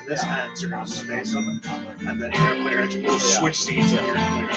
this ends, you're going to space them, and then you're clear it. You'll switch scenes and you're clear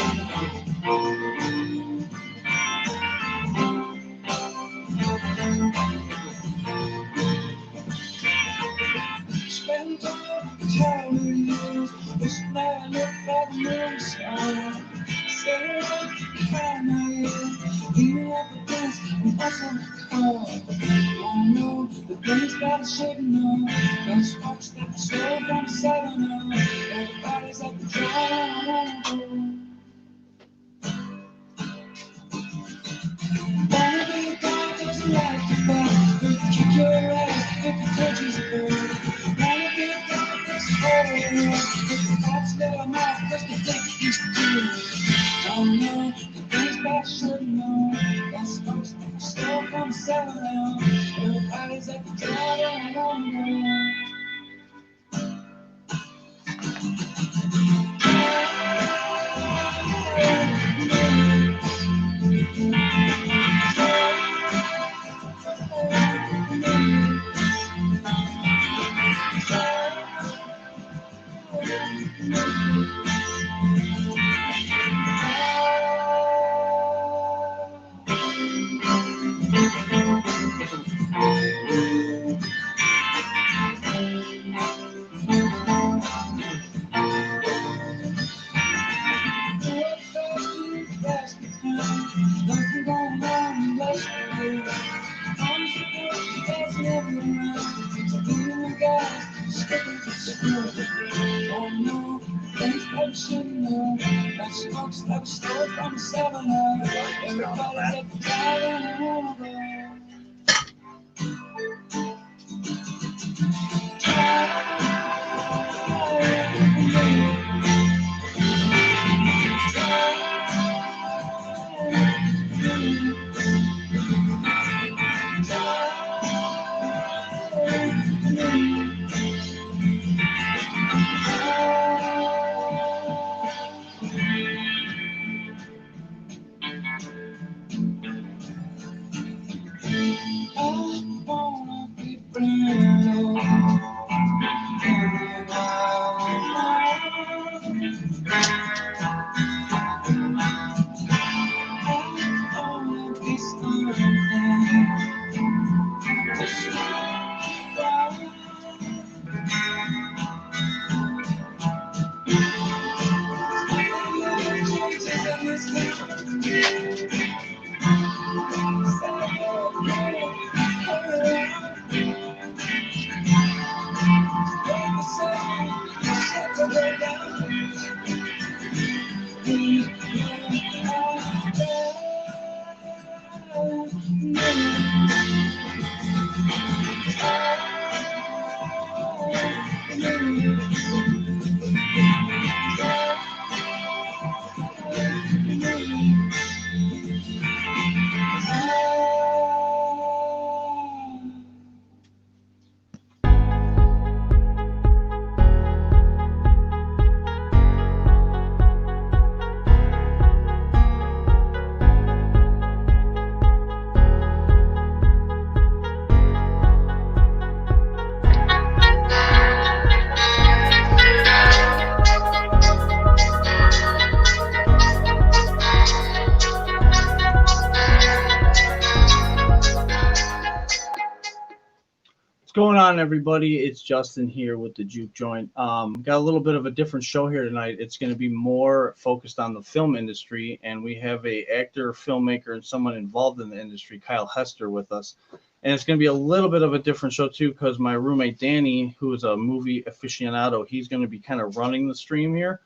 What's going on, everybody? It's Justin here with the Juke Joint. Got a little bit of a different show here tonight. It's going to be more focused on the film industry, and we have a actor, filmmaker, and someone involved in the industry, Kyle Hester, with us. And it's going to be a little bit of a different show too, because my roommate Danny, who is a movie aficionado, he's going to be kind of running the stream here.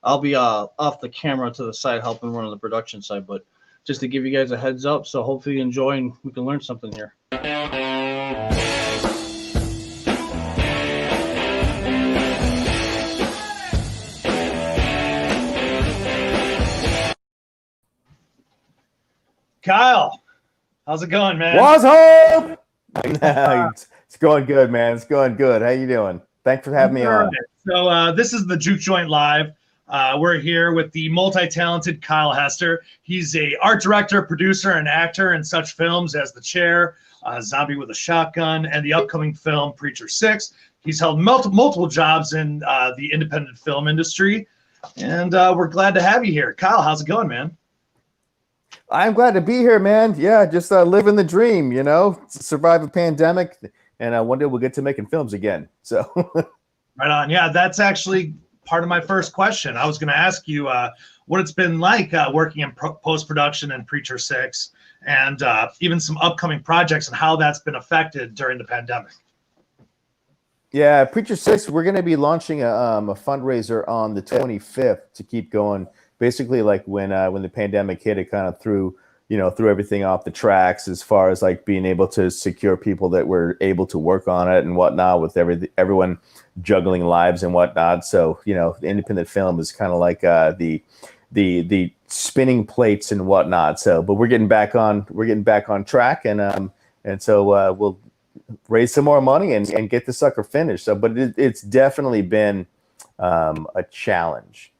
I'll be off the camera to the side helping run on the production side, but just to give you guys a heads up, so hopefully you enjoy and we can learn something here. Kyle, how's it going, man? What's up? It's going good, man. It's going good. How you doing? Thanks for having me on. So this is the Juke Joint Live. We're here with the multi-talented Kyle Hester. He's a art director, producer, and actor in such films as The Chair, Zombie with a Shotgun, and the upcoming film Preacher 6. He's held multiple jobs in the independent film industry, and we're glad to have you here. Kyle, how's it going, man? I'm glad to be here, man. Yeah, just living the dream, survive a pandemic, and one day we'll get to making films again. So, right on. Yeah, that's actually part of my first question. I was going to ask you what it's been like working in post-production in Preacher 6, and even some upcoming projects and how that's been affected during the pandemic. Yeah, Preacher 6, we're going to be launching a fundraiser on the 25th to keep going. Basically, like when the pandemic hit, it kind of threw everything off the tracks as far as like being able to secure people that were able to work on it and whatnot, with everyone juggling lives and whatnot. So, the independent film is kind of like the spinning plates and whatnot. So, but we're getting back on track, and so we'll raise some more money and get the sucker finished. So, but it's definitely been a challenge,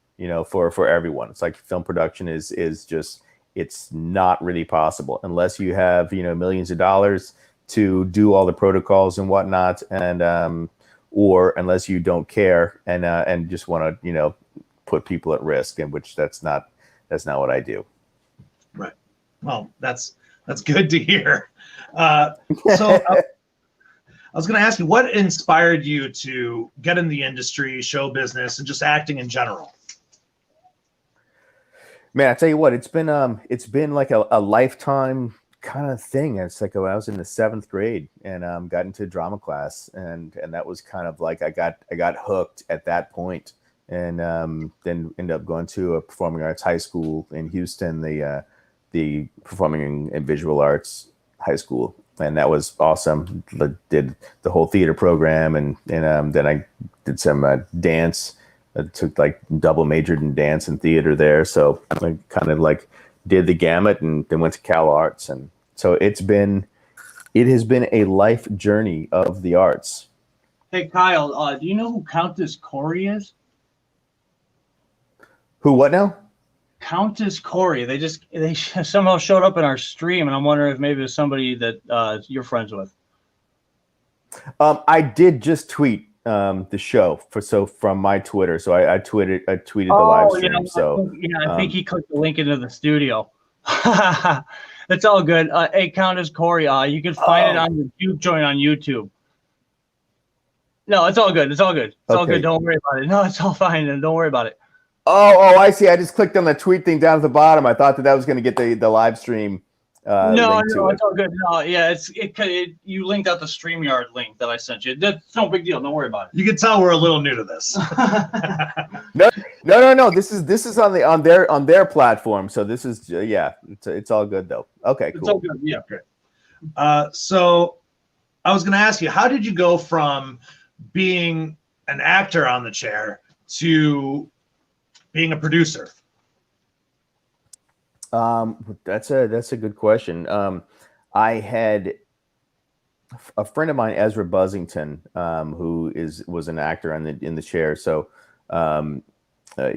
for everyone. It's like film production is just, it's not really possible unless you have, millions of dollars to do all the protocols and whatnot, and or unless you don't care and just want to, put people at risk, and which that's not what I do. Right. Well, that's good to hear. So I was going to ask you, what inspired you to get in the industry, show business, and just acting in general? Man, I tell you what, it's been like a lifetime kind of thing. It's like when I was in the 7th grade and got into drama class, and that was kind of like I got hooked at that point, and then ended up going to a performing arts high school in Houston, the performing and visual arts high school, and that was awesome. Did the whole theater program, and then I did some dance. I took like double majored in dance and theater there. So I kind of like did the gamut, and then went to Cal Arts. And so it has been a life journey of the arts. Hey, Kyle, do you know who Countess Corey is? Who, what now? Countess Corey. They somehow showed up in our stream, and I'm wondering if maybe it's somebody that you're friends with. I did just tweet the show from my Twitter. So I tweeted the live stream. I think he clicked the link into the studio. It's all good. Hey, Countess Corey, you can find it on the Juke joint on YouTube. No, it's all good. It's all good. It's all good. Don't worry about it. No, it's all fine. Don't worry about it. Oh, I see. I just clicked on the tweet thing down at the bottom. I thought that was going to get the live stream. No, it's all good. No, yeah, you linked out the StreamYard link that I sent you. That's no big deal. Don't worry about it. You can tell we're a little new to this. No. This is on their platform. So this is it's all good though. Okay, cool. It's all good. Yeah, great. So I was going to ask you, how did you go from being an actor on the chair to being a producer? That's a good question. I had a friend of mine, Ezra Buzzington, who was an actor in the chair. So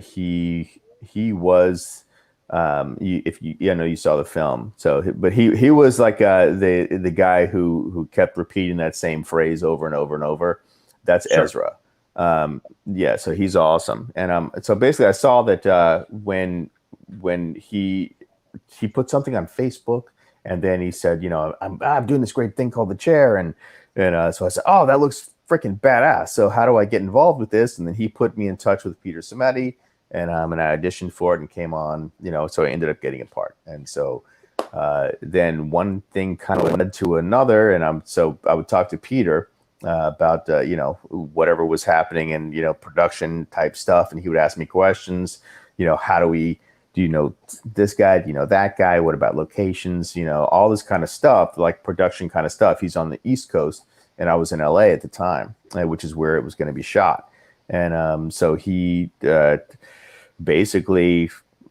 he was if you saw the film. So but he was like the guy who kept repeating that same phrase over and over and over. That's sure. Ezra. So he's awesome. And so basically I saw that when he put something on Facebook, and then he said, I'm doing this great thing called The Chair. And so I said, oh, that looks freaking badass. So how do I get involved with this? And then he put me in touch with Peter Samedi, and I auditioned for it and came on, so I ended up getting a part. And so then one thing kind of led to another. And so I would talk to Peter about, whatever was happening and, production type stuff. And he would ask me questions, how do we, do you know this guy? Do you know that guy? What about locations? All this kind of stuff, like production kind of stuff. He's on the East Coast, and I was in LA at the time, which is where it was going to be shot. And so he basically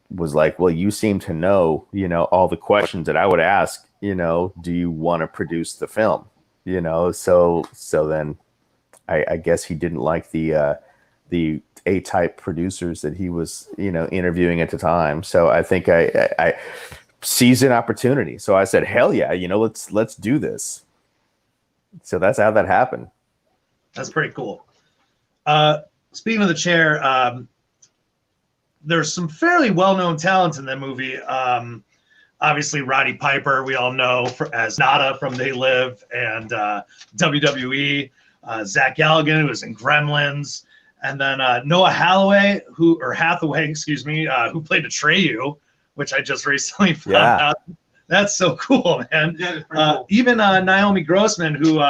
was like, well, you seem to know, all the questions that I would ask, do you want to produce the film? So then I guess he didn't like the A-type producers that he was, interviewing at the time. So I think I seized an opportunity. So I said, hell yeah, let's do this. So that's how that happened. That's pretty cool. Speaking of the chair, there's some fairly well-known talents in that movie. Obviously, Roddy Piper, we all know as Nada from They Live and WWE. Zach Galligan, who was in Gremlins. And then Noah Hathaway, who played Atreyu, which I just recently found out. That's so cool, man. Yeah, cool. Even Naomi Grossman, who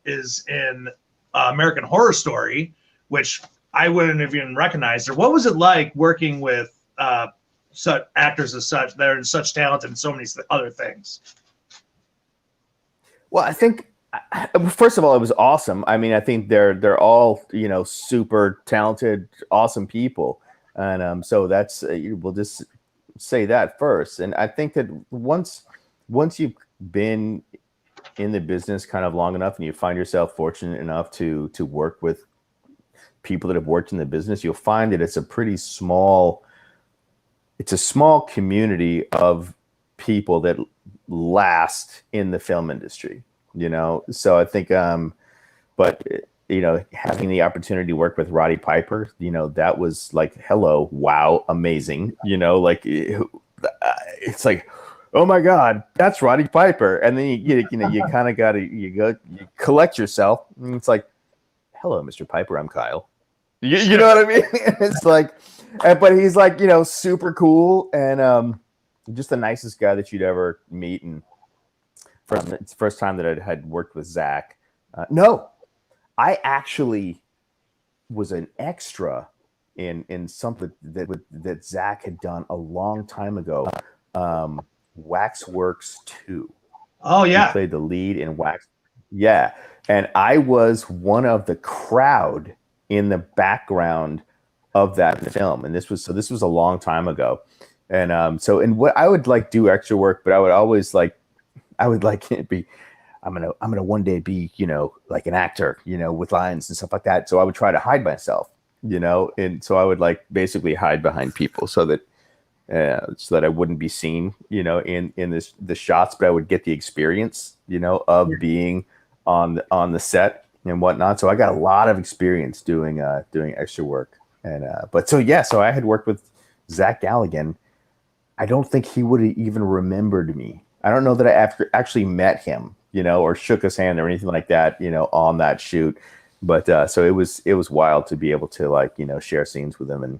is in American Horror Story, which I wouldn't have even recognized her. What was it like working with such actors as such? They're such talent and so many other things. Well, I think first of all, it was awesome. I mean, I think they're all super talented, awesome people, and so that's we'll just say that first. And I think that once you've been in the business kind of long enough, and you find yourself fortunate enough to work with people that have worked in the business, you'll find that it's a small community of people that last in the film industry. So I think, but having the opportunity to work with Roddy Piper, that was like, hello, wow, amazing. It's like, oh my God, that's Roddy Piper. And then you kind of got to, you collect yourself. And it's like, hello, Mr. Piper, I'm Kyle. You know what I mean? It's like, but he's like, super cool and just the nicest guy that you'd ever meet. And it's the first time that I had worked with Zach. No, I actually was an extra in something that Zach had done a long time ago. Waxworks 2. Oh yeah, he played the lead in Wax. Yeah, and I was one of the crowd in the background of that film, and this was a long time ago. And what I would like do extra work, but I would always like. I would like it be, I'm gonna one day be, like an actor, with lines and stuff like that. So I would try to hide myself, and so I would like basically hide behind people so that I wouldn't be seen, in the shots, but I would get the experience, of being on the set and whatnot. So I got a lot of experience doing extra work, and so I had worked with Zach Galligan. I don't think he would have even remembered me. I don't know that I actually met him, or shook his hand or anything like that, on that shoot. But so it was wild to be able to share scenes with him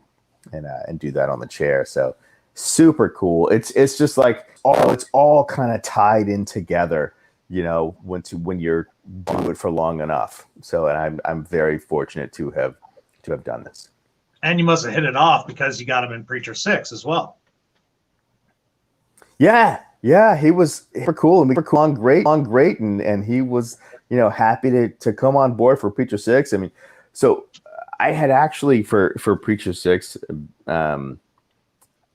and do that on the chair. So super cool. It's just like it's all kind of tied in together, when you're do it for long enough. So and I'm very fortunate to have done this. And you must have hit it off because you got him in Preacher 6 as well. Yeah, he was super cool and we were on great, and he was, happy to come on board for Preacher 6. I mean, so I had actually for Preacher 6,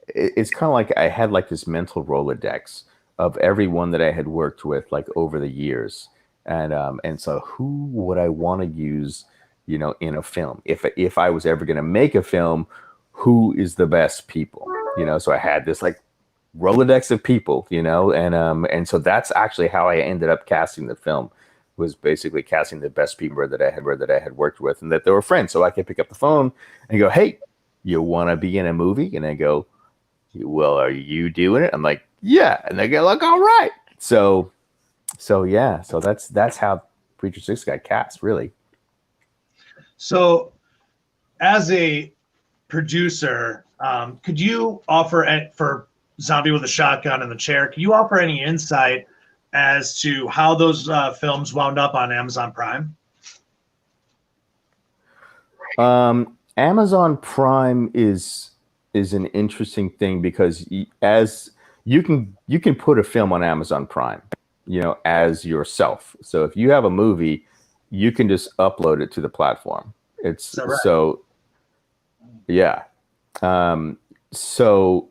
it's kind of like I had like this mental Rolodex of everyone that I had worked with like over the years, and so who would I want to use, in a film if I was ever going to make a film, who is the best people, So I had this like Rolodex of people, and so that's actually how I ended up casting the film, was basically casting the best people that I had worked with and that they were friends. So I could pick up the phone and go, hey, you want to be in a movie? And they go, well, are you doing it? I'm like, yeah. And they go like, all right. So yeah, so that's how Preacher 6 got cast, really. So as a producer, could you offer for Zombie with a Shotgun in the Chair, can you offer any insight as to how those films wound up on Amazon Prime? Amazon Prime is an interesting thing because as you can put a film on Amazon Prime, as yourself. So if you have a movie, you can just upload it to the platform. It's right? So yeah. So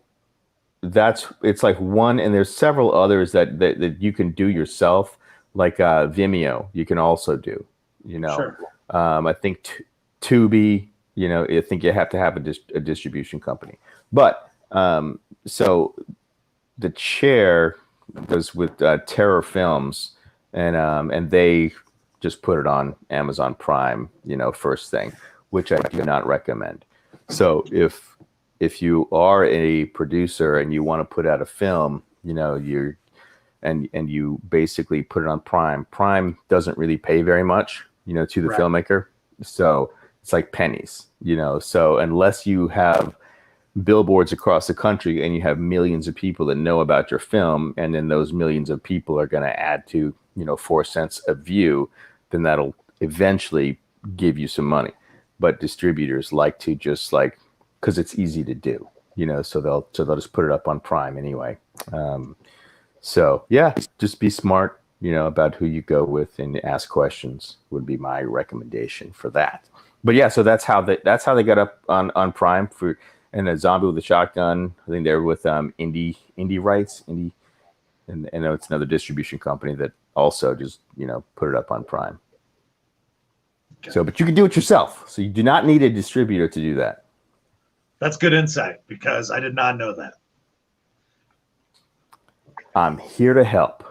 it's like one, and there's several others that you can do yourself, like Vimeo you can also do, Sure. I think Tubi, I think you have to have a distribution company, but so the chair was with Terror Films, and they just put it on Amazon Prime, first thing, which I do not recommend. So if you are a producer and you want to put out a film, and you basically put it on Prime. Prime doesn't really pay very much, to the filmmaker. So it's like pennies, So unless you have billboards across the country and you have millions of people that know about your film, and then those millions of people are going to add to, 4 cents a view, then that'll eventually give you some money. But distributors like to just because it's easy to do, so they'll just put it up on Prime anyway. So yeah, just be smart, about who you go with and ask questions would be my recommendation for that. But yeah, so that's how they got up on Prime and a Zombie with a Shotgun. I think they're with Indie Rights, and it's another distribution company that also just put it up on Prime. Okay. So, but you can do it yourself. So you do not need a distributor to do that. That's good insight because I did not know that. I'm here to help.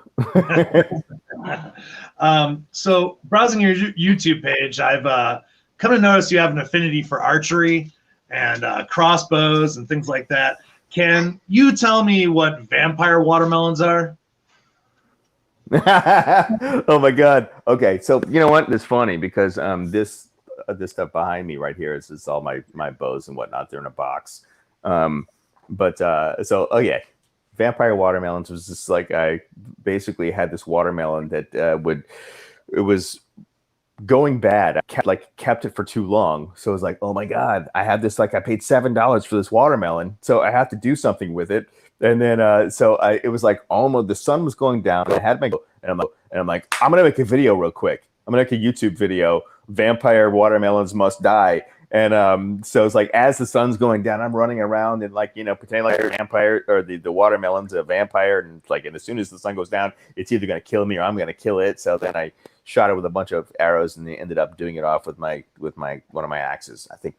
So browsing your YouTube page, I've come to notice you have an affinity for archery and crossbows and things like that. Can you tell me what vampire watermelons are? Oh my God. Okay. So you know what? It's funny because this stuff behind me right here is all my bows and whatnot. They're in a box. Vampire watermelons was just I basically had this watermelon that it was going bad. I kept it for too long. So it was like, oh my God, I had this, I paid $7 for this watermelon. So I have to do something with it. And then, it was almost the sun was going down. I had my, and I'm like, I'm going to make a video real quick. I'm going to make a YouTube video. Vampire watermelons must die. And so it's as the sun's going down, I'm running around and pretending like a vampire, or the watermelon's a vampire, and and as soon as the sun goes down, it's either gonna kill me or I'm gonna kill it. So then I shot it with a bunch of arrows, and they ended up doing it off with one of my axes. I think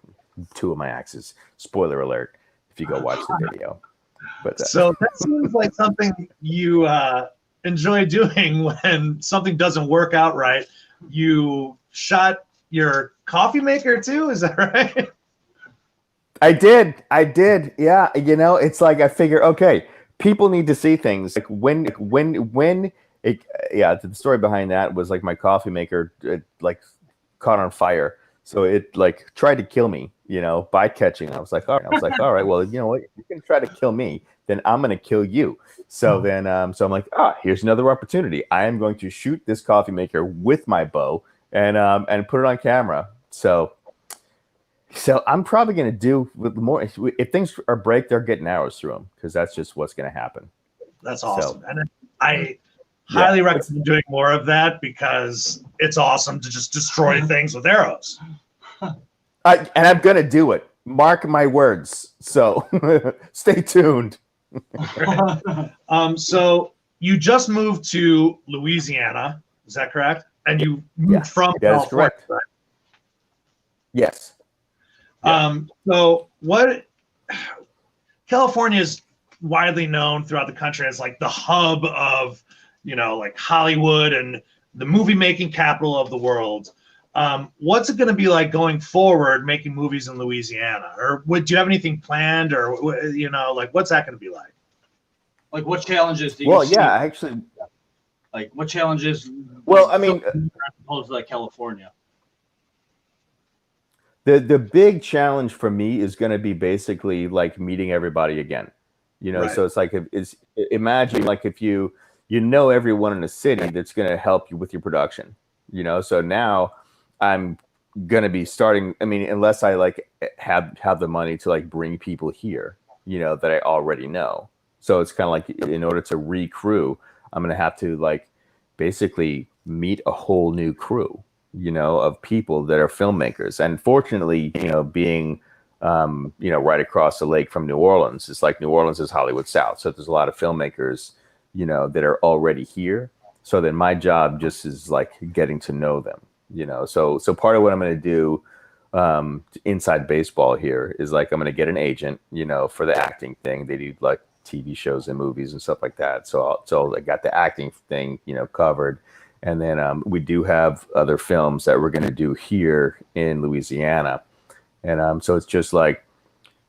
2 of my axes. Spoiler alert if you go watch the video. But so that seems like something you enjoy doing when something doesn't work out right. You shot your coffee maker too, is that right? I did. Yeah. It's I figure, okay, people need to see things. The story behind that was my coffee maker, caught on fire. So it tried to kill me, by catching. I was like, all right, well, you know what? If you're going to try to kill me, then I'm going to kill you. So then, I'm like, here's another opportunity. I am going to shoot this coffee maker with my bow and put it on camera. So I'm probably going to do with more. If things are break, they're getting arrows through them because that's just what's going to happen. That's awesome. And I highly recommend doing more of that because it's awesome to just destroy things with arrows. And I'm going to do it. Mark my words. So stay tuned. So you just moved to Louisiana. Is that correct? And you moved from California. That is correct. Right? Yes. So what California is widely known throughout the country as the hub of, Hollywood and the movie making capital of the world. What's it going to be like going forward making movies in Louisiana? Or do you have anything planned, or what's that going to be like? What challenges do you see? Actually, what challenges? Well, I mean, opposed to California. The big challenge for me is going to be basically meeting everybody again, Right. So it's imagine if you everyone in a city that's going to help you with your production, So now I'm going to be starting. I mean, unless I have the money to bring people here, that I already know. So it's kind of in order to recrew, I'm going to have to basically meet a whole new crew, of people that are filmmakers. And fortunately, being, right across the lake from New Orleans, it's New Orleans is Hollywood South. So there's a lot of filmmakers, that are already here. So then my job just is getting to know them, So part of what I'm going to do inside baseball here is I'm going to get an agent, for the acting thing. They do TV shows and movies and stuff like that. So I got the acting thing, covered. And then we do have other films that we're going to do here in Louisiana. And so it's just like,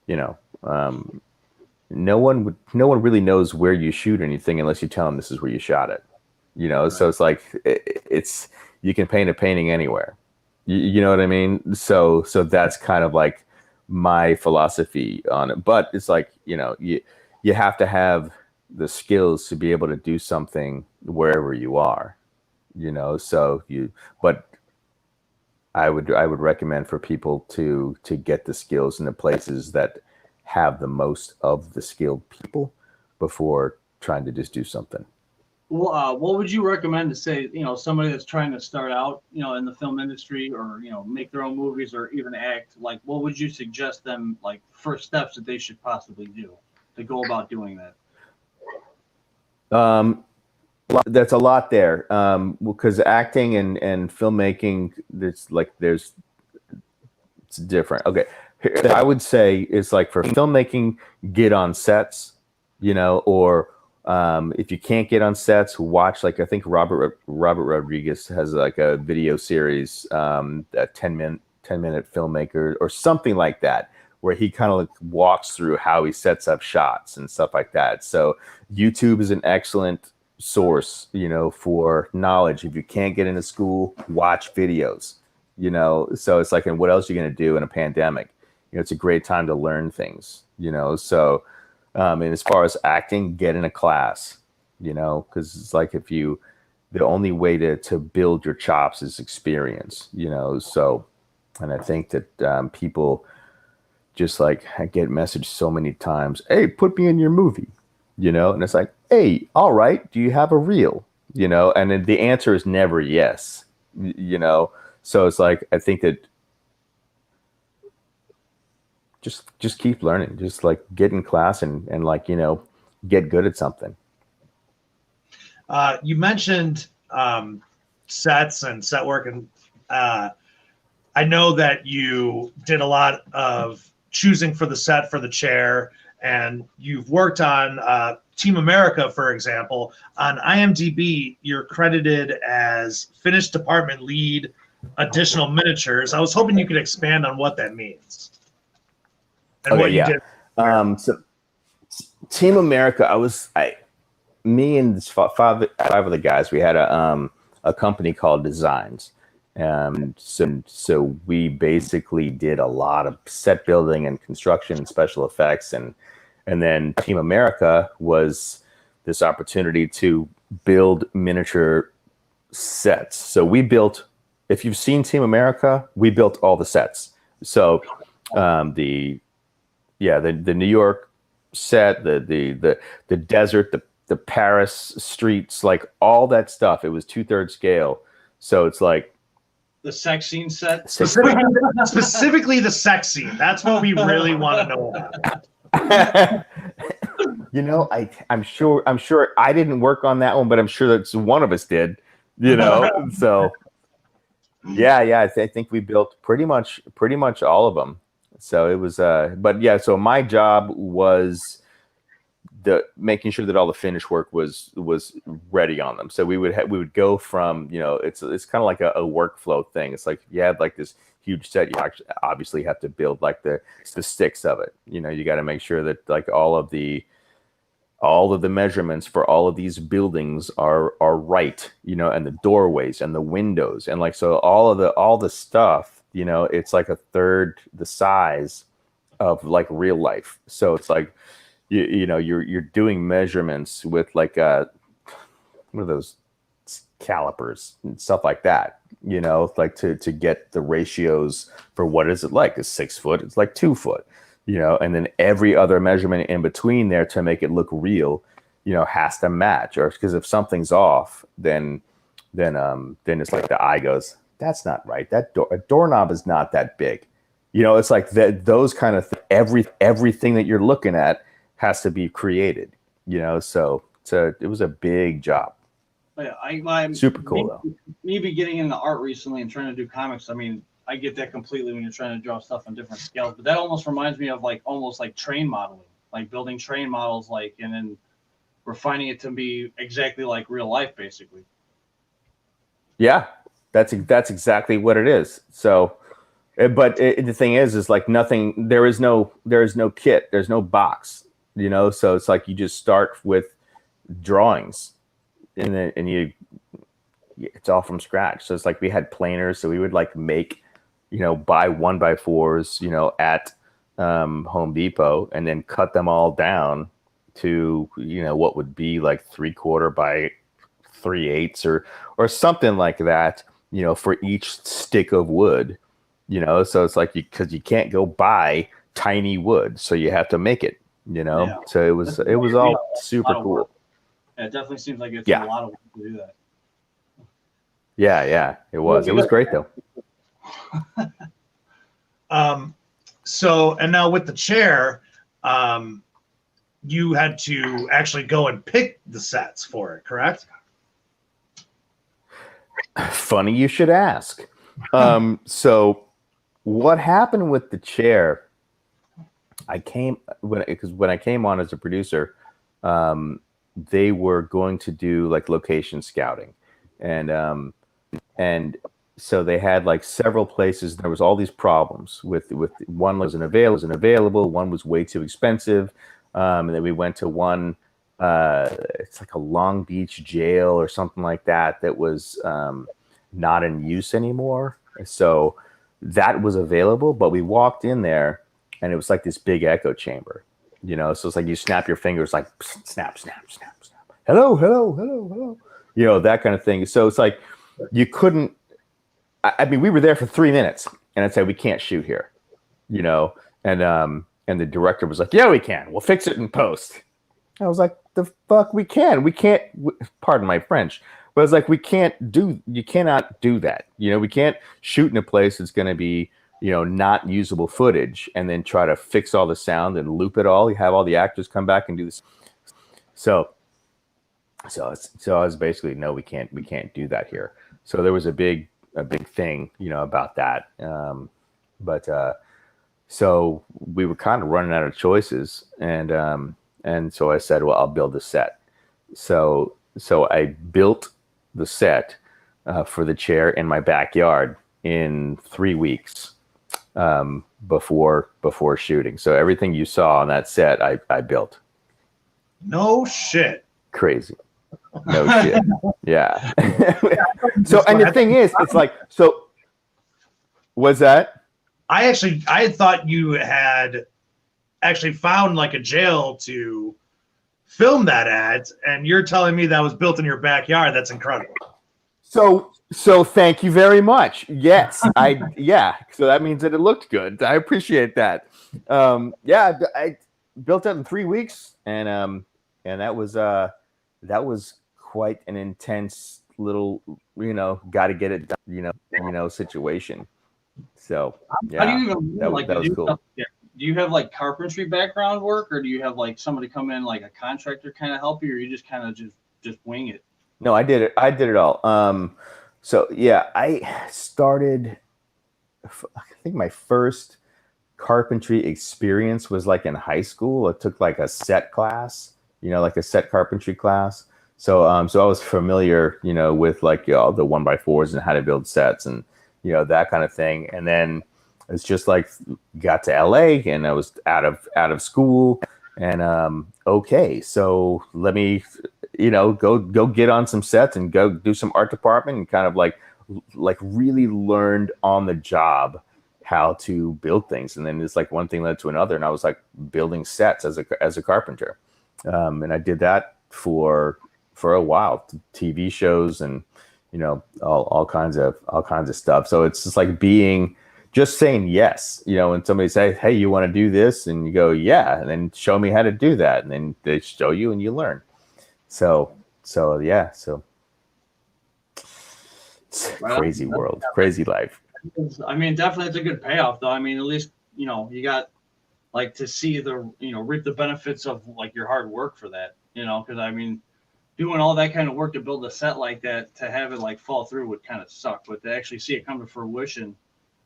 you know, no one really knows where you shoot anything unless you tell them this is where you shot it. You know, right. So it's like it's you can paint a painting anywhere. You know what I mean? So that's kind of like my philosophy on it. But it's like, you know, you have to have the skills to be able to do something wherever you are. You know, but I would recommend for people to get the skills in the places that have the most of the skilled people before trying to just do something. Well, what would you recommend to say, you know, somebody that's trying to start out, you know, in the film industry, or, you know, make their own movies or even act? Like, what would you suggest them, like, first steps that they should possibly do to go about doing that? That's a lot there, because acting and filmmaking, it's different. Okay, I would say it's like for filmmaking, get on sets, you know, or if you can't get on sets, watch, like, I think Robert Rodriguez has like a video series, a 10-minute filmmaker or something like that, where he kind of like walks through how he sets up shots and stuff like that. So YouTube is an excellent source, you know, for knowledge. If you can't get into school, watch videos, you know. So it's like, and what else are you going to do in a pandemic? You know, it's a great time to learn things, you know. So and as far as acting, get in a class, you know, because it's like the only way to build your chops is experience, you know. So, and I think that people just like, I get messaged so many times, hey, put me in your movie, you know, and it's like, hey, all right, do you have a reel, you know? And then the answer is never yes, you know. So it's like, I think that just keep learning, just like get in class and like, you know, get good at something. You mentioned sets and set work, and I know that you did a lot of choosing for the set for the chair, and you've worked on Team America, for example. On IMDb, you're credited as finished department lead, additional miniatures. I was hoping you could expand on what that means. And what you did. So Team America, me and five of the guys, we had a company called Designs. So we basically did a lot of set building and construction and special effects, and then Team America was this opportunity to build miniature sets. So we built, if you've seen Team America, we built all the sets. So the New York set, the desert, the Paris streets, like all that stuff. It was 2/3 scale. So it's like the sex scene set. Specifically the sex scene. That's what we really want to know about. You know, I'm sure I didn't work on that one, but I'm sure that one of us did. You know, so yeah. I think we built pretty much all of them. So it was, but yeah. So my job was making sure that all the finish work was ready on them. So we would go from, you know, it's kind of like a workflow thing. It's like you have like this huge set. You actually obviously have to build like the sticks of it. You know, you got to make sure that like all of the measurements for all of these buildings are right, you know, and the doorways and the windows, and like, so all the stuff, you know, it's like a third the size of like real life. So it's like, you know, you're doing measurements with like what are those calipers and stuff like that, you know, like to get the ratios for what is it like, is 6 foot, it's like 2 foot, you know, and then every other measurement in between there to make it look real, you know, has to match. Or because if something's off, then it's like the eye goes, that's not right, a doorknob is not that big, you know. It's like those kind of everything that you're looking at has to be created, you know. So it was a big job. Yeah, I'm super cool though. Me be getting into art recently and trying to do comics. I mean, I get that completely when you're trying to draw stuff on different scales. But that almost reminds me of like almost like train modeling, like building train models, like, and then refining it to be exactly like real life, basically. Yeah, that's exactly what it is. So, but the thing is like nothing. There is no kit. There's no box. You know, so it's like you just start with drawings, and then it's all from scratch. So it's like we had planers, so we would like make, buy 1x4s, at Home Depot, and then cut them all down to what would be like 3/4 by 3/8 or something like that, for each stick of wood, so it's like because you can't go buy tiny wood, so you have to make it, Yeah. so it was all super cool. Yeah, it definitely seems like it's a lot of work to do that. Yeah, it was great though. So, and now with the chair, you had to actually go and pick the sets for it, correct? Funny you should ask. So what happened with the chair, when I came on as a producer, they were going to do like location scouting, and so they had like several places. There was all these problems with one wasn't available, one was way too expensive, and then we went to one. It's like a Long Beach jail or something like that was not in use anymore. So that was available, but we walked in there and it was like this big echo chamber, so it's like you snap your fingers, like snap, snap, snap, snap. Hello, hello, hello, hello. That kind of thing. So it's like you couldn't. I mean, we were there for 3 minutes and I'd say we can't shoot here, and the director was like, yeah, we can. We'll fix it in post. I was like, the fuck, we can't, pardon my French, but it's like, you cannot do that. We can't shoot in a place that's going to be, not usable footage and then try to fix all the sound and loop it all. You have all the actors come back and do this. So I was basically, no, we can't do that here. So there was a big thing, about that. So we were kind of running out of choices, and so I said, well, I'll build a set. So I built the set for the chair in my backyard in 3 weeks before shooting. So everything you saw on that set, I built. No shit. Crazy. No shit. Yeah. So, and the thing is, it's like, so was that? I had thought you had actually found like a jail to film that at, and you're telling me that was built in your backyard. That's incredible. So thank you very much. Yes, so that means that it looked good. I appreciate that. I built it in 3 weeks, and that was quite an intense little, got to get it done, situation. So yeah, how do you even that was cool. Do you have like carpentry background work, or do you have like somebody come in, like a contractor kind of help you, or you just kind of just wing it? No, I did it all. So yeah, I started, I think my first carpentry experience was like in high school. I took like a set class, like a set carpentry class. So I was familiar, with like the 1x4s and how to build sets and, that kind of thing. And then it's just like got to LA and I was out of school and okay, so let me go get on some sets and go do some art department and kind of like really learned on the job how to build things. And then it's like one thing led to another and I was like building sets as a carpenter. And I did that for a while, TV shows and all kinds of stuff. So it's just like just saying yes, when somebody says, hey, you want to do this? And you go, yeah. And then show me how to do that. And then they show you and you learn. So yeah. So it's crazy world, crazy life. I mean, definitely it's a good payoff though. I mean, at least, you got like to see reap the benefits of like your hard work for that, because I mean, doing all that kind of work to build a set like that, to have it like fall through would kind of suck, but to actually see it come to fruition.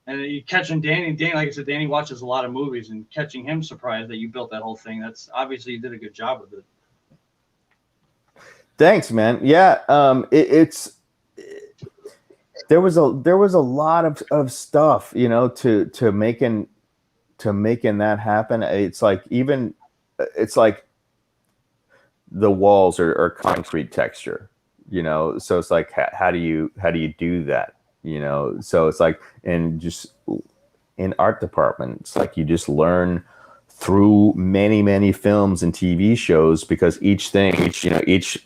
And you catching Danny, like I said, Danny watches a lot of movies, and catching him surprised that you built that whole thing. That's obviously you did a good job with it. Thanks, man. Yeah. there was a lot of stuff, you know, to making that happen. It's like the walls are concrete texture, you know, so it's like how do you do that, you know? So it's like, and just in art department, it's like you just learn through many films and TV shows, because each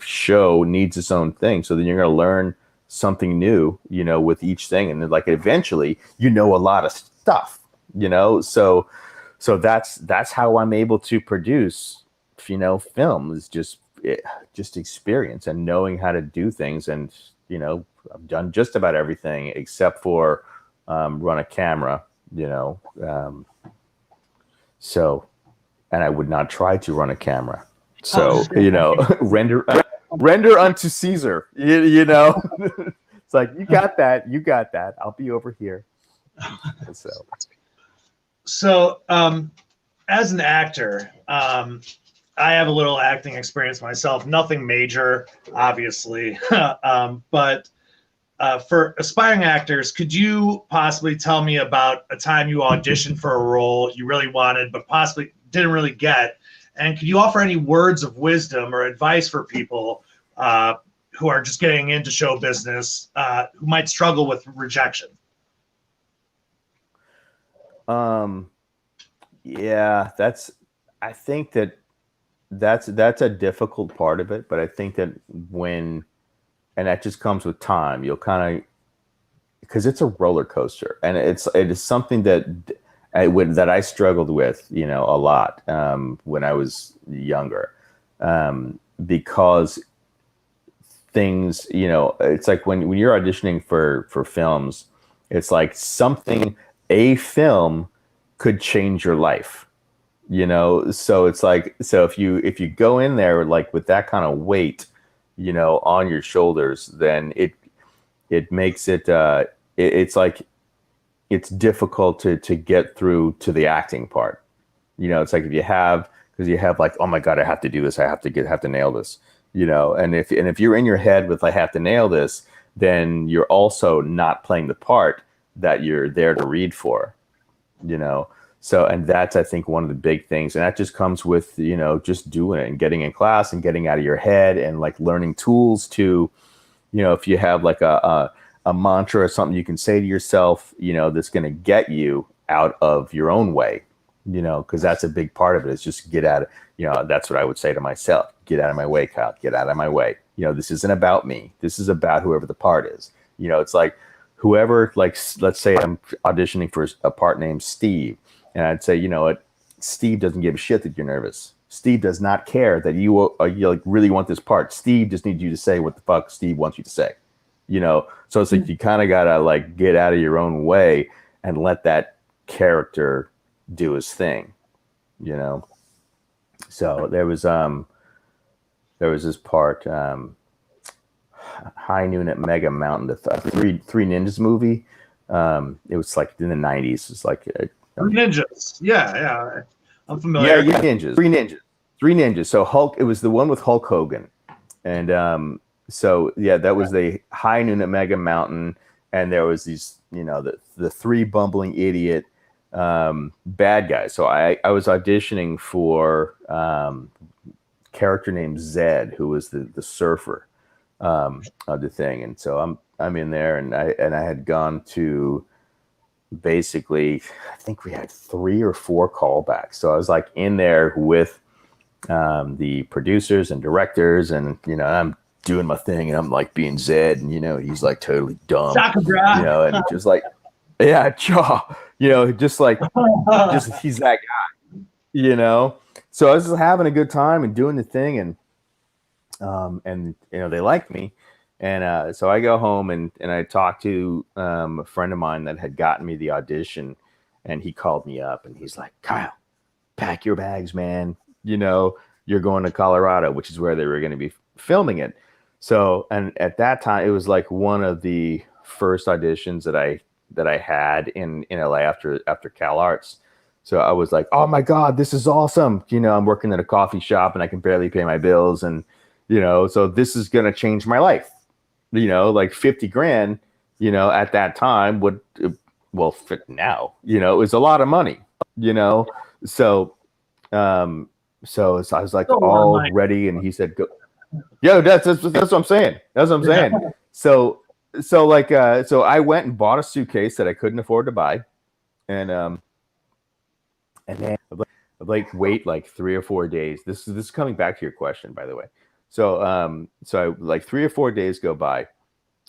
show needs its own thing. So then you're going to learn something new, you know, with each thing, and then like eventually you know a lot of stuff, you know. So that's how I'm able to produce, you know, film, is just experience and knowing how to do things. And you know, I've done just about everything except for run a camera, you know. So, and I would not try to run a camera. So, you know, render unto Caesar, you know. It's like, you got that. I'll be over here. So, as an actor, I have a little acting experience myself, nothing major, obviously. But for aspiring actors, could you possibly tell me about a time you auditioned for a role you really wanted, but possibly didn't really get? And could you offer any words of wisdom or advice for people who are just getting into show business, who might struggle with rejection? Yeah, I think that's a difficult part of it, but I think that and that just comes with time, you'll kind of, because it's a roller coaster, and it is something that I struggled with, you know, a lot when I was younger, because things, you know, it's like when you're auditioning for films, it's like a film could change your life, you know. So it's like, so if you go in there like with that kind of weight, you know, on your shoulders, then it makes it it's like it's difficult to get through to the acting part. You know, it's like because you have like, oh my God, I have to do this, I have to nail this, you know. And if you're in your head with I have to nail this, then you're also not playing the part that you're there to read for, you know. So, and that's, I think, one of the big things. And that just comes with, you know, just doing it and getting in class and getting out of your head and like learning tools to, you know, if you have like a mantra or something you can say to yourself, you know, that's going to get you out of your own way, you know, because that's a big part of it, is just get out of, you know, that's what I would say to myself. Get out of my way, Kyle, get out of my way. You know, this isn't about me. This is about whoever the part is. You know, it's like whoever, like, let's say I'm auditioning for a part named Steve. And I'd say, you know what, Steve doesn't give a shit that you're nervous. Steve does not care that you like really want this part. Steve just needs you to say what the fuck Steve wants you to say, you know? So it's like, you kind of got to like get out of your own way and let that character do his thing, you know? So there was this part, High Noon at Mega Mountain, the Three Ninjas movie. It was like in the 90s. It's like, Ninjas. Yeah. I'm familiar. Yeah, Three Ninjas. So Hulk, it was the one with Hulk Hogan. And so yeah, that was the High Noon at Mega Mountain. And there was these, you know, the three bumbling idiot bad guys. So I was auditioning for character named Zed, who was the surfer of the thing. And so I'm in there, and I had gone to, basically, I think we had 3 or 4 callbacks. So I was like in there with the producers and directors, and you know, I'm doing my thing, and I'm like being Zed, and you know, he's like totally dumb, you know, and just like, yeah, you know, just like, he's that guy, you know. So I was just having a good time and doing the thing, and you know, they liked me. And so I go home and I talked to a friend of mine that had gotten me the audition, and he called me up and he's like, Kyle, pack your bags, man. You know, you're going to Colorado, which is where they were going to be filming it. So, and at that time, it was like one of the first auditions that I had in LA after Cal Arts. So I was like, oh my God, this is awesome. You know, I'm working at a coffee shop and I can barely pay my bills. And, you know, so this is going to change my life. You know, like 50 grand, at that time would, well, fit now, it was a lot of money, so, so I was like all ready, and he said, go. Yeah, that's what I'm saying. That's what I'm saying. So so I went and bought a suitcase that I couldn't afford to buy, and then wait like 3 or 4 days. This is coming back to your question, by the way. So so like 3 or 4 days go by,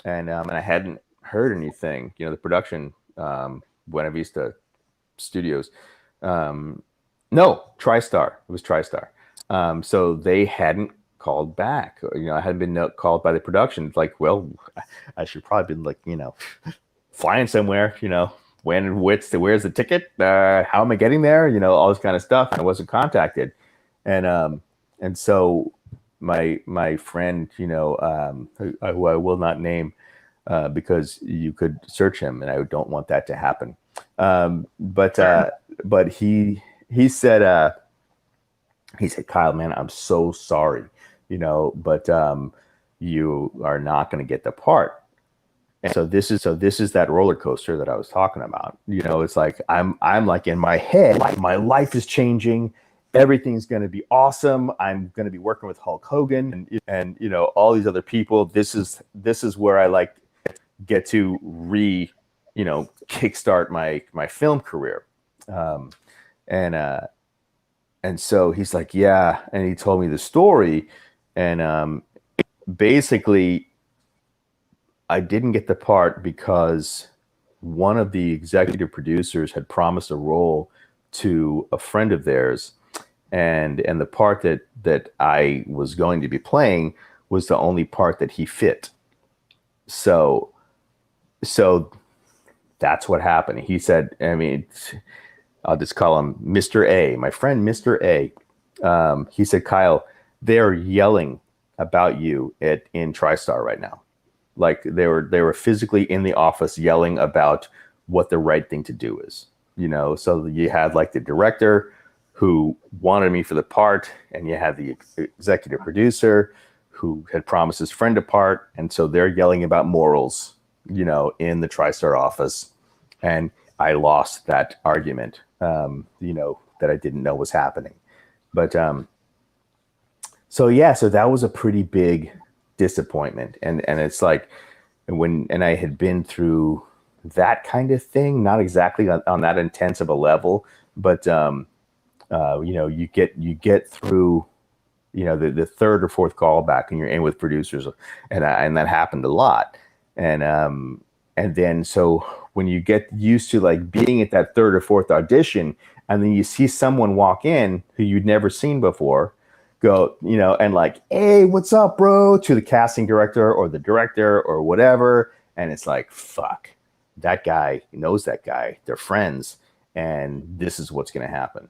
and I hadn't heard anything. The production, Buena Vista Studios, no, TriStar. It was TriStar. So they hadn't called back. I hadn't been called by the production. It's like, well, I should probably been like, flying somewhere, where's the ticket? How am I getting there? All this kind of stuff. And I wasn't contacted. And so my friend, who I will not name, because you could search him, and I don't want that to happen. But he said, Kyle, man, I'm so sorry, but you are not going to get the part. And so this is that roller coaster that I was talking about. It's like I'm like in my head, like my life is changing. Everything's going to be awesome. I'm going to be working with Hulk Hogan and all these other people. This is where I like get to kickstart my film career. And so he's like, yeah. And he told me the story. And basically, I didn't get the part because one of the executive producers had promised a role to a friend of theirs. And the part that I was going to be playing was the only part that he fit. So that's what happened. He said, I'll just call him Mr. A, my friend Mr. A. He said, Kyle, they're yelling about you in TriStar right now. Like they were physically in the office yelling about what the right thing to do is. So you had like the director who wanted me for the part, and you had the executive producer who had promised his friend a part, and so they're yelling about morals, in the TriStar office. And I lost that argument, that I didn't know was happening. But so that was a pretty big disappointment. And it's like and I had been through that kind of thing, not exactly on that intense of a level, but you get through the third or fourth callback, and you're in with producers, and that happened a lot. And then so when you get used to like being at that third or fourth audition, and then you see someone walk in who you'd never seen before, go, and like, hey, what's up, bro, to the casting director or the director or whatever. And it's like, fuck, that guy knows that guy. They're friends. And this is what's going to happen,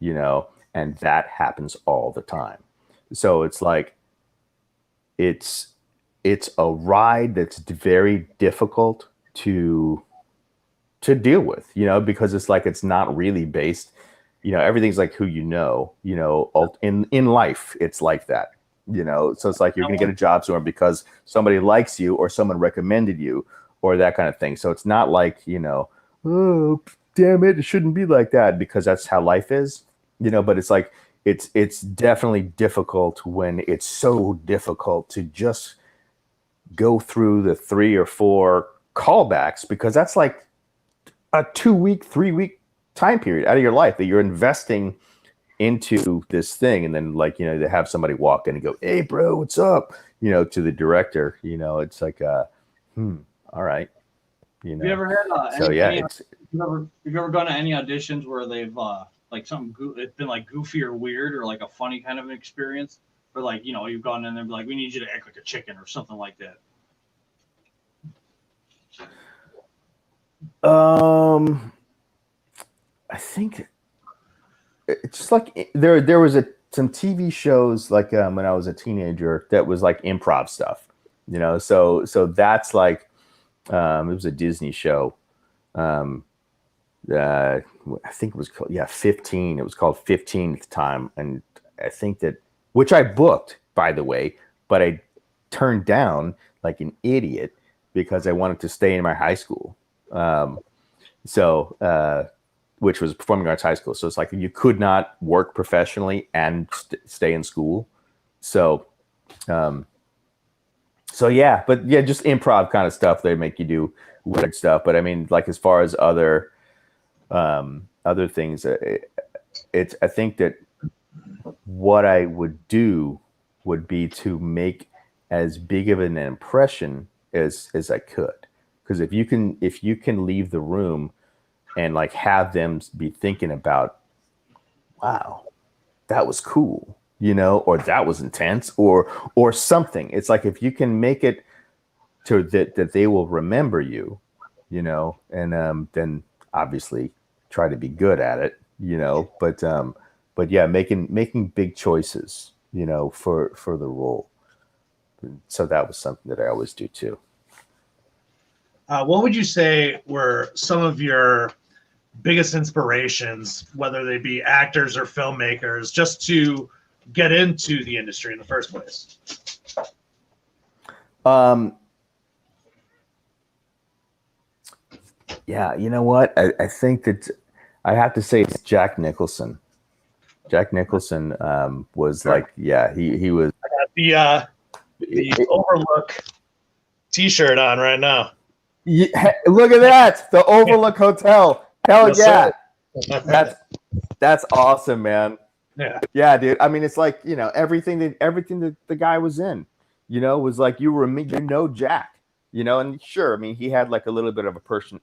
and that happens all the time. So it's like, it's a ride that's very difficult to deal with, because it's like, it's not really based, everything's like who, in life, it's like that, so it's like, you're going to get a job somewhere because somebody likes you or someone recommended you or that kind of thing. So it's not like, oh, damn it shouldn't be like that, because that's how life is, but it's like, it's definitely difficult when it's so difficult to just go through the 3 or 4 callbacks, because that's like a 2-week, 3-week time period out of your life that you're investing into this thing. And then like, to have somebody walk in and go, hey bro, what's up? To the director, it's like, all right. Have you ever had so yeah, have you ever gone to any auditions where they've like something it's been like goofy or weird or like a funny kind of an experience, or like, you've gone in there and be like, we need you to act like a chicken or something like that? I think it's just like there was some TV shows like when I was a teenager that was like improv stuff, so that's like it was a Disney show. I think it was called 15. It was called 15 at the time, and I think that, which I booked, by the way, but I turned down like an idiot because I wanted to stay in my high school. Which was performing arts high school. So it's like you could not work professionally and stay in school. So, yeah, but yeah, just improv kind of stuff. They make you do weird stuff. But I mean, like as far as other things, I think that what I would do would be to make as big of an impression as I could. Because if you can leave the room and like have them be thinking about, wow, that was cool, or that was intense, or something. It's like if you can make it to that they will remember you, and then obviously try to be good at it, but yeah, making big choices, for the role. So that was something that I always do too. What would you say were some of your biggest inspirations, whether they be actors or filmmakers, just to get into the industry in the first place? Yeah, you know what? I think that I have to say it's Jack Nicholson. Jack Nicholson was like, yeah, he was. I got the Overlook T-shirt on right now. Yeah, look at that, the Overlook Hotel. Hell yeah, that's awesome, man. Yeah, dude. I mean, it's like everything that the guy was in, was like Jack, and sure, I mean, he had like a little bit of a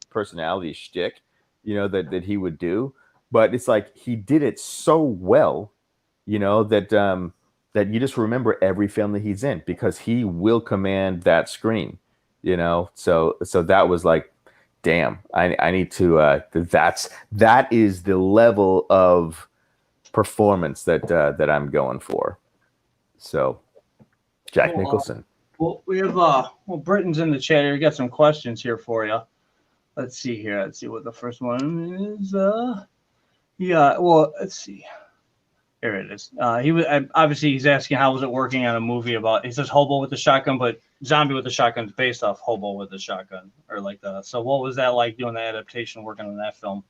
personality shtick, that he would do, but it's like he did it so well, that you just remember every film that he's in because he will command that screen, So that was like, damn, I need to. That is the level of performance that I'm going for. So, Jack Nicholson. Well, we have Britton's in the chat here. We got some questions here for you. Let's see here. Let's see what the first one is. Yeah. Well, let's see. Here it is. He's asking how was it working on a movie about. He says Hobo with the Shotgun, but Zombie with the Shotgun is based off Hobo with the Shotgun, or like that. So what was that like doing the adaptation, working on that film?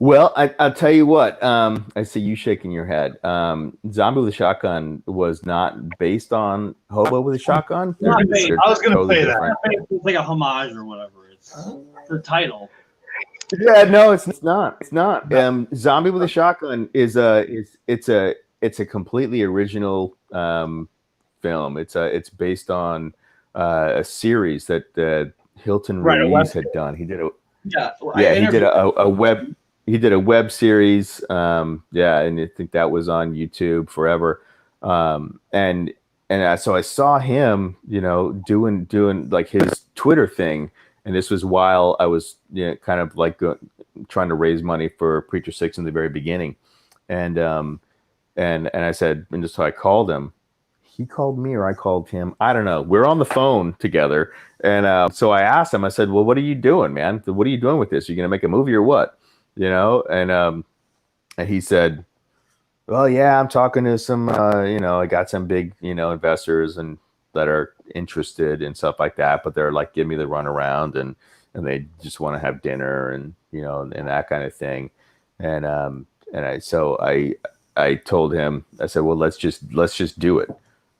Well, I'll tell you what. I see you shaking your head. Zombie with a Shotgun was not based on Hobo with a Shotgun. I was going to say that. It's like a homage or whatever. It's the title. Yeah, no, it's not. It's not. Zombie with a Shotgun is a completely original film. It's based on a series that Hilton Ruiz had done. He did he did a web series. And I think that was on YouTube forever. And so I saw him, doing like his Twitter thing. And this was while I was kind of like trying to raise money for Preacher 6 in the very beginning. And I said, and so I called him. He called me or I called him. I don't know. We're on the phone together. And so I asked him, I said, well, what are you doing, man? What are you doing with this? Are you going to make a movie or what? And he said, well, yeah, I'm talking to some, I got some big, investors and that are interested in stuff like that, but they're like, give me the runaround and they just want to have dinner and, and that kind of thing. And I told him, I said, well, let's just do it.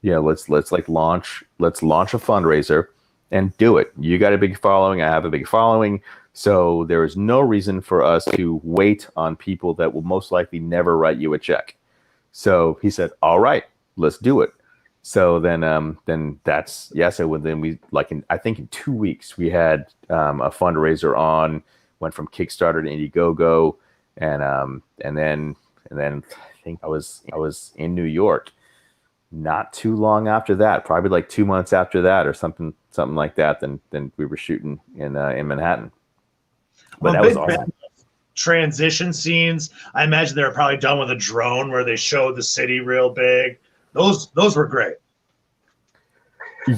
Let's launch a fundraiser and do it. You got a big following. I have a big following. So there is no reason for us to wait on people that will most likely never write you a check. So he said, all right, let's do it. So then that's, so then we I think in 2 weeks we had a fundraiser on, went from Kickstarter to Indiegogo. And then I think I was in New York not too long after that, probably like 2 months after that or something like that. Then we were shooting in Manhattan. But that was awesome. Transition scenes. I imagine they were probably done with a drone where they showed the city real big. Those were great.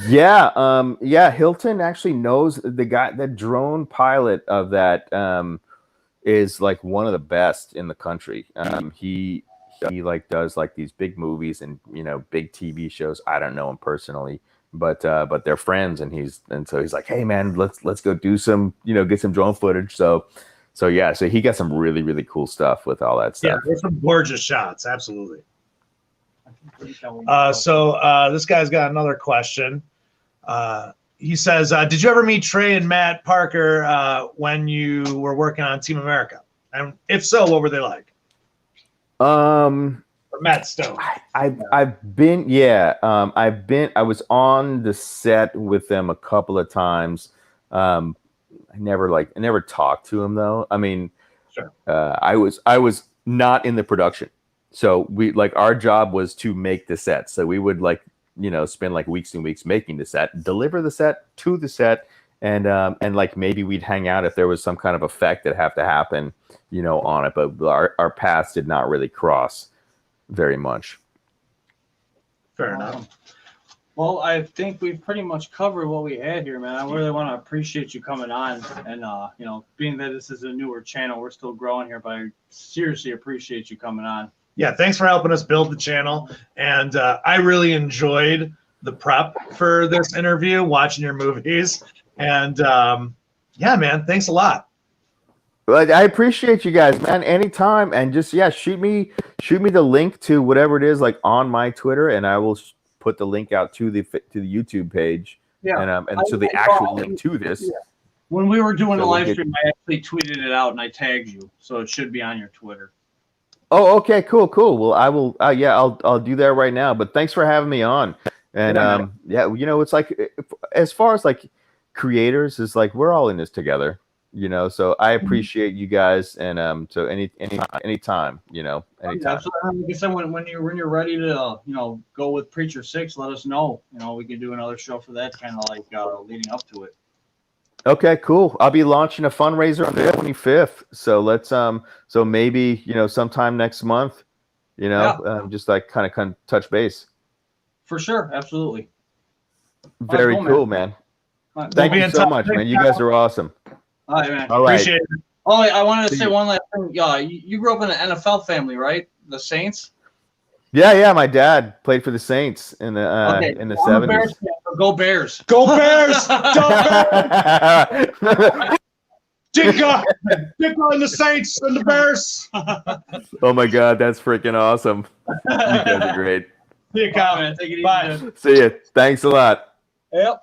Yeah. Hilton actually knows the guy, the drone pilot of that is like one of the best in the country. He like does like these big movies and big TV shows. I don't know him personally, but they're friends, and so he's like, hey man, let's go do some, get some drone footage. So yeah, so he got some really, really cool stuff with all that stuff. Yeah, there's some gorgeous shots, absolutely. This guy's got another question. He says, did you ever meet Trey and Matt Parker when you were working on Team America? And if so, what were they like? Or Matt Stone. I was on the set with them a couple of times. I never talked to him though. I mean, sure. I was not in the production. So our job was to make the set. So we would spend weeks and weeks making the set, deliver the set to the set, and maybe we'd hang out if there was some kind of effect that have to happen, on it. But our paths did not really cross very much. Fair enough. Well, I think we've pretty much covered what we had here, man. I really want to appreciate you coming on, and being that this is a newer channel, we're still growing here, but I seriously appreciate you coming on. Yeah, thanks for helping us build the channel. And I really enjoyed the prep for this interview, watching your movies. And yeah, man, thanks a lot. Well, I appreciate you guys, man. Anytime, and just shoot me the link to whatever it is on my Twitter, and I will put the link out to the YouTube page. Yeah, and so the actual link to this. Yeah. When we were doing the live stream, I actually tweeted it out and I tagged you, so it should be on your Twitter. Oh, okay, cool. Well, I will. I'll do that right now. But thanks for having me on. And it's as far as creators, is we're all in this together. So I appreciate you guys, and so anytime, anytime. Yeah, so like I said, when you're ready to go with Preacher 6, let us know. We can do another show for that, kind of leading up to it. Okay, cool. I'll be launching a fundraiser on the 25th. So let's so maybe sometime next month, just kind of touch base. For sure, absolutely. Very cool, man. Thank you so much, man. You guys are awesome. All right, man. All right. Appreciate it. Oh, I wanted to say one last thing. You grew up in an NFL family, right? The Saints. Yeah. My dad played for the Saints in the 70s. Go Bears! Go Bears! Dicka and the Saints and the Bears. Oh my God, that's freaking awesome! You guys are great. See you, Kyle, man. Take it easy. Bye. See you. Thanks a lot. Yep.